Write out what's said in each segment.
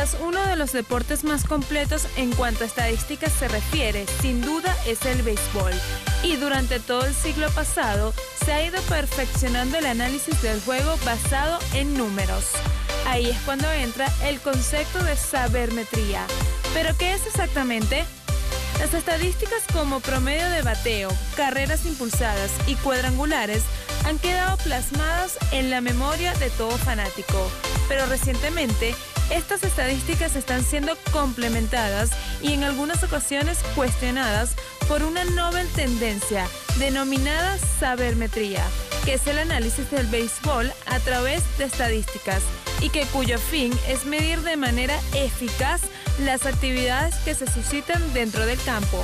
Quizás uno de los deportes más completos en cuanto a estadísticas se refiere, sin duda, es el béisbol. Y durante todo el siglo pasado se ha ido perfeccionando el análisis del juego basado en números. Ahí es cuando entra el concepto de sabermetría. ¿Pero qué es exactamente? Las estadísticas como promedio de bateo, carreras impulsadas y cuadrangulares han quedado plasmadas en la memoria de todo fanático. Pero recientemente, estas estadísticas están siendo complementadas y en algunas ocasiones cuestionadas por una novel tendencia denominada sabermetría, que es el análisis del béisbol a través de estadísticas y cuyo fin es medir de manera eficaz las actividades que se suscitan dentro del campo.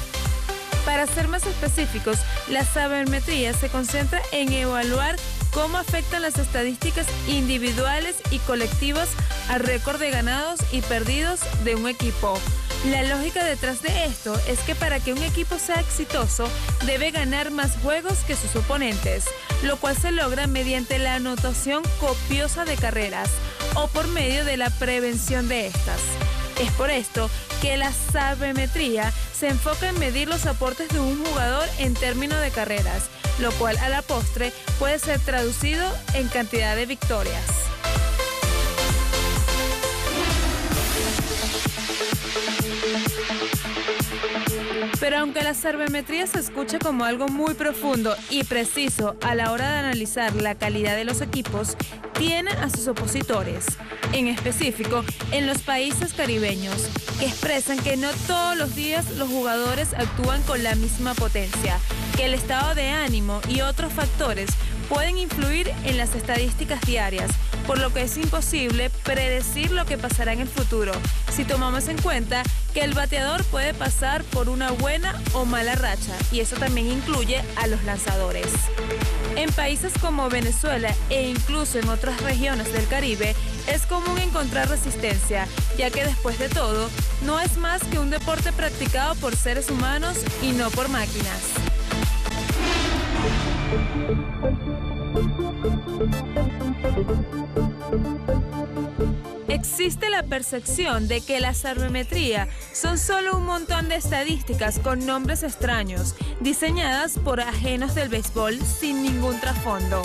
Para ser más específicos, la sabermetría se concentra en evaluar cómo afectan las estadísticas individuales y colectivas al récord de ganados y perdidos de un equipo. La lógica detrás de esto es que para que un equipo sea exitoso, debe ganar más juegos que sus oponentes, lo cual se logra mediante la anotación copiosa de carreras o por medio de la prevención de estas. Es por esto que la sabermetría se enfoca en medir los aportes de un jugador en términos de carreras, lo cual a la postre puede ser traducido en cantidad de victorias. Pero aunque la sabermetría se escucha como algo muy profundo y preciso a la hora de analizar la calidad de los equipos, tiene a sus opositores, en específico en los países caribeños, que expresan que no todos los días los jugadores actúan con la misma potencia, que el estado de ánimo y otros factores pueden influir en las estadísticas diarias, por lo que es imposible predecir lo que pasará en el futuro, si tomamos en cuenta que el bateador puede pasar por una buena o mala racha, y eso también incluye a los lanzadores. En países como Venezuela e incluso en otras regiones del Caribe, es común encontrar resistencia, ya que después de todo, no es más que un deporte practicado por seres humanos y no por máquinas. Existe la percepción de que la sabermetría son solo un montón de estadísticas con nombres extraños, diseñadas por ajenos del béisbol sin ningún trasfondo.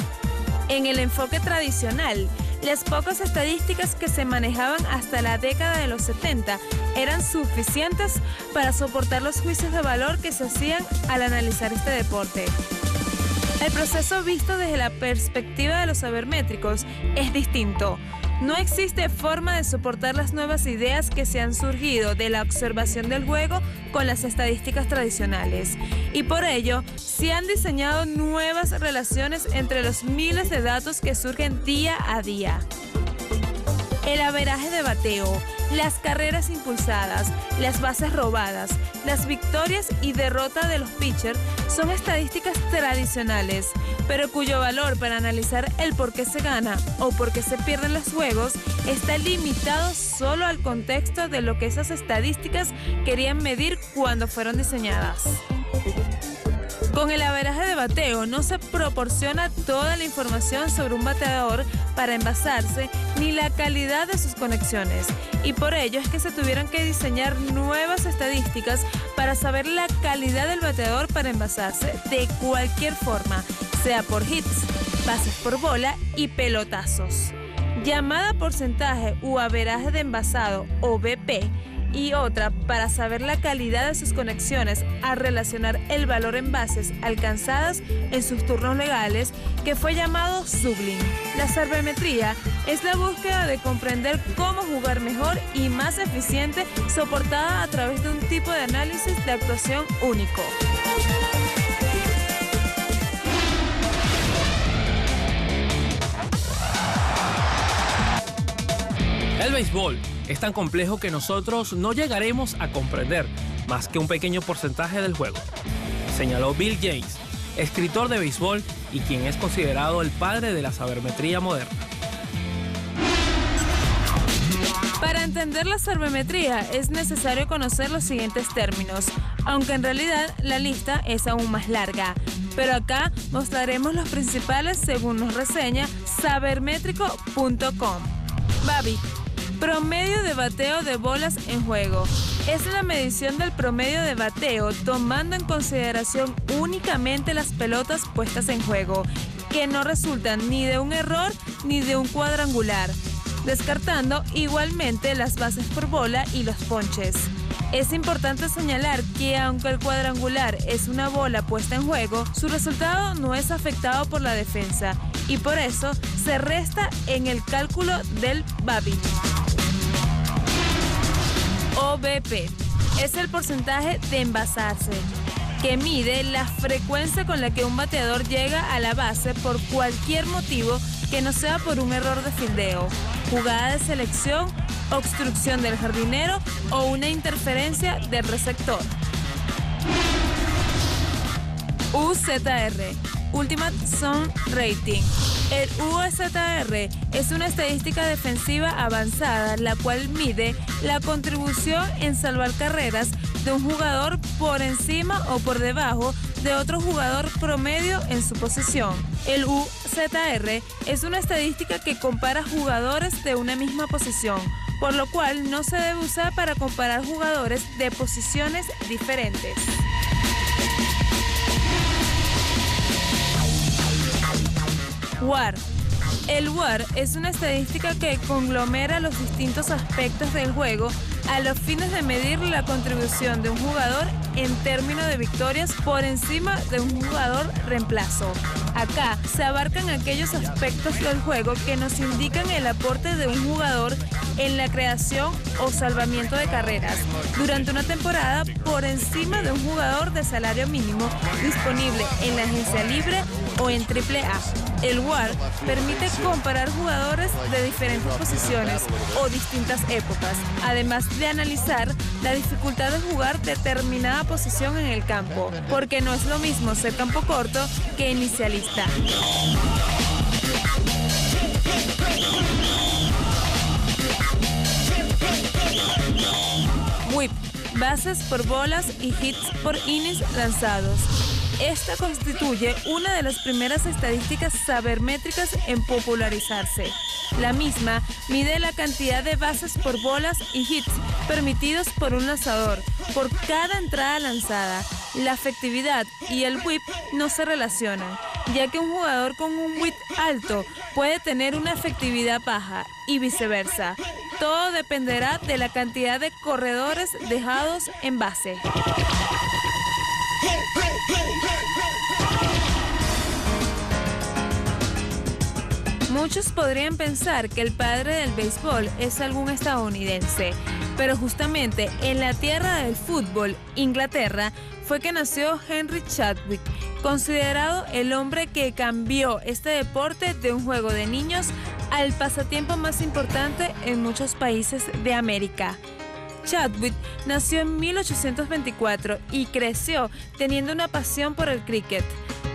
En el enfoque tradicional, las pocas estadísticas que se manejaban hasta la década de los 70 eran suficientes para soportar los juicios de valor que se hacían al analizar este deporte. El proceso visto desde la perspectiva de los sabermétricos es distinto. No existe forma de soportar las nuevas ideas que se han surgido de la observación del juego con las estadísticas tradicionales. Y por ello, se han diseñado nuevas relaciones entre los miles de datos que surgen día a día. El averaje de bateo, las carreras impulsadas, las bases robadas, las victorias y derrotas de los pitchers son estadísticas tradicionales, pero cuyo valor para analizar el por qué se gana o por qué se pierden los juegos está limitado solo al contexto de lo que esas estadísticas querían medir cuando fueron diseñadas. Con el averaje de bateo no se proporciona toda la información sobre un bateador para envasarse ni la calidad de sus conexiones, y por ello es que se tuvieron que diseñar nuevas estadísticas para saber la calidad del bateador para envasarse de cualquier forma, sea por hits, pases por bola y pelotazos. Llamada porcentaje u averaje de envasado o BP, y otra para saber la calidad de sus conexiones al relacionar el valor en bases alcanzadas en sus turnos legales, que fue llamado Zuglin. La sabermetría es la búsqueda de comprender cómo jugar mejor y más eficiente, soportada a través de un tipo de análisis de actuación único. El béisbol es tan complejo que nosotros no llegaremos a comprender más que un pequeño porcentaje del juego, señaló Bill James, escritor de béisbol y quien es considerado el padre de la sabermetría moderna. Para entender la sabermetría es necesario conocer los siguientes términos, aunque en realidad la lista es aún más larga. Pero acá mostraremos los principales según nos reseña sabermétrico.com. Babi, Promedio de bateo de bolas en juego. Es la medición del promedio de bateo tomando en consideración únicamente las pelotas puestas en juego, que no resultan ni de un error ni de un cuadrangular, descartando igualmente las bases por bola y los ponches. Es importante señalar que aunque el cuadrangular es una bola puesta en juego, su resultado no es afectado por la defensa y por eso se resta en el cálculo del BABIP. OBP es el porcentaje de envasarse, que mide la frecuencia con la que un bateador llega a la base por cualquier motivo que no sea por un error de fildeo, jugada de selección, obstrucción del jardinero o una interferencia del receptor. UZR, Ultimate Zone Rating. El UZR es una estadística defensiva avanzada, la cual mide la contribución en salvar carreras de un jugador por encima o por debajo de otro jugador promedio en su posición. El UZR es una estadística que compara jugadores de una misma posición, por lo cual no se debe usar para comparar jugadores de posiciones diferentes. WAR. El WAR es una estadística que conglomera los distintos aspectos del juego a los fines de medir la contribución de un jugador en términos de victorias por encima de un jugador reemplazo. Acá se abarcan aquellos aspectos del juego que nos indican el aporte de un jugador en la creación o salvamiento de carreras durante una temporada por encima de un jugador de salario mínimo disponible en la agencia libre o en AAA. El WAR permite comparar jugadores de diferentes posiciones o distintas épocas, además de analizar la dificultad de jugar determinada posición en el campo, porque no es lo mismo ser campo corto que inicialista. WHIP, bases por bolas y hits por innings lanzados. Esta constituye una de las primeras estadísticas sabermétricas en popularizarse. La misma mide la cantidad de bases por bolas y hits permitidos por un lanzador por cada entrada lanzada. La efectividad y el WHIP no se relacionan, ya que un jugador con un WHIP alto puede tener una efectividad baja y viceversa. Todo dependerá de la cantidad de corredores dejados en base. Muchos podrían pensar que el padre del béisbol es algún estadounidense, pero justamente en la tierra del fútbol, Inglaterra, fue que nació Henry Chadwick, considerado el hombre que cambió este deporte de un juego de niños al pasatiempo más importante en muchos países de América. Chadwick nació en 1824 y creció teniendo una pasión por el cricket.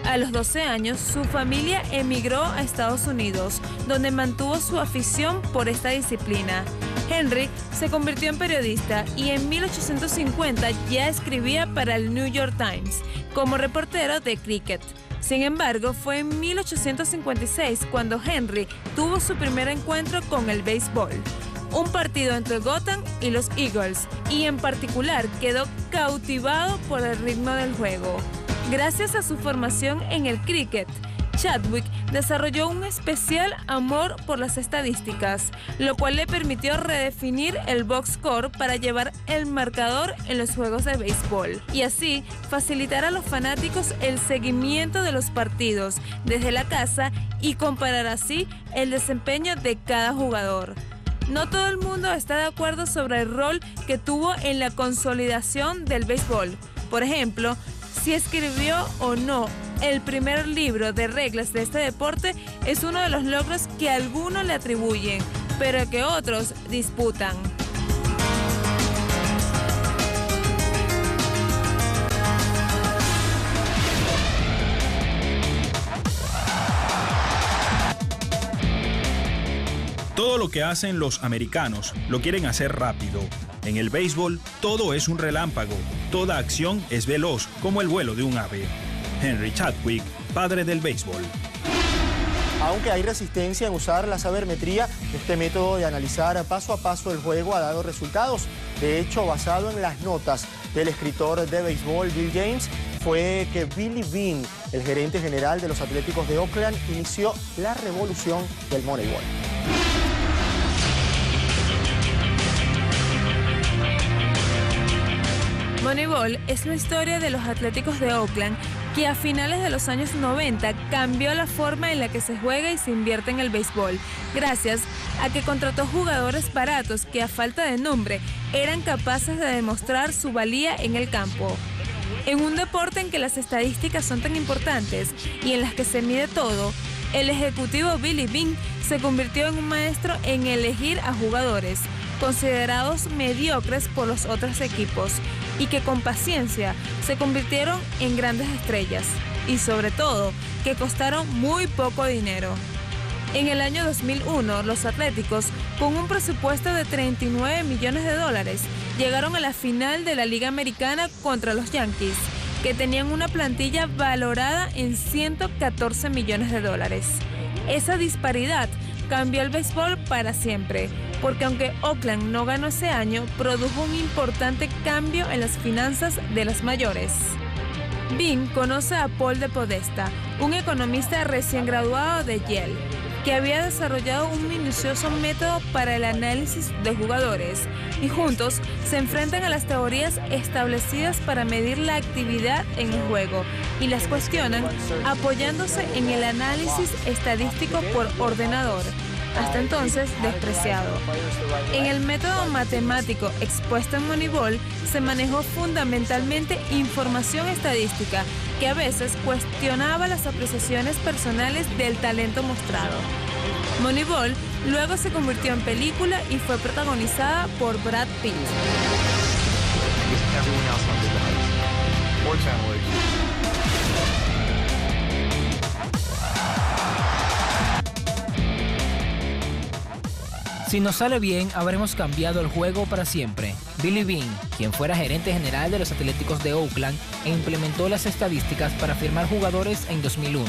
A los 12 años, su familia emigró a Estados Unidos, donde mantuvo su afición por esta disciplina. Henry se convirtió en periodista y en 1850 ya escribía para el New York Times como reportero de cricket. Sin embargo, fue en 1856 cuando Henry tuvo su primer encuentro con el béisbol. Un partido entre Gotham y los Eagles, y en particular quedó cautivado por el ritmo del juego. Gracias a su formación en el cricket, Chadwick desarrolló un especial amor por las estadísticas, lo cual le permitió redefinir el box score para llevar el marcador en los juegos de béisbol y así facilitar a los fanáticos el seguimiento de los partidos desde la casa y comparar así el desempeño de cada jugador. No todo el mundo está de acuerdo sobre el rol que tuvo en la consolidación del béisbol. Por ejemplo, si escribió o no el primer libro de reglas de este deporte es uno de los logros que algunos le atribuyen, pero que otros disputan. Todo lo que hacen los americanos lo quieren hacer rápido. En el béisbol, todo es un relámpago. Toda acción es veloz, como el vuelo de un ave. Henry Chadwick, padre del béisbol. Aunque hay resistencia en usar la sabermetría, este método de analizar paso a paso el juego ha dado resultados. De hecho, basado en las notas del escritor de béisbol Bill James, fue que Billy Beane, el gerente general de los Atléticos de Oakland, inició la revolución del Moneyball. Moneyball es la historia de los Atléticos de Oakland, que a finales de los años 90 cambió la forma en la que se juega y se invierte en el béisbol, gracias a que contrató jugadores baratos que a falta de nombre eran capaces de demostrar su valía en el campo. En un deporte en que las estadísticas son tan importantes y en las que se mide todo, el ejecutivo Billy Beane se convirtió en un maestro en elegir a jugadores considerados mediocres por los otros equipos y que con paciencia se convirtieron en grandes estrellas y sobre todo que costaron muy poco dinero. En el año 2001, los Atléticos, con un presupuesto de $39 millones, llegaron a la final de la Liga Americana contra los Yankees, que tenían una plantilla valorada en $114 millones. Esa disparidad cambió el béisbol para siempre, porque aunque Oakland no ganó ese año, produjo un importante cambio en las finanzas de las mayores. Beane conoce a Paul de Podesta, un economista recién graduado de Yale, que había desarrollado un minucioso método para el análisis de jugadores, y juntos se enfrentan a las teorías establecidas para medir la actividad en el juego y las cuestionan apoyándose en el análisis estadístico por ordenador, hasta entonces despreciado. En el método matemático expuesto en Moneyball se manejó fundamentalmente información estadística que a veces cuestionaba las apreciaciones personales del talento mostrado. Moneyball luego se convirtió en película y fue protagonizada por Brad Pitt. Si nos sale bien, habremos cambiado el juego para siempre. Billy Beane, quien fuera gerente general de los Atléticos de Oakland, e implementó las estadísticas para firmar jugadores en 2001.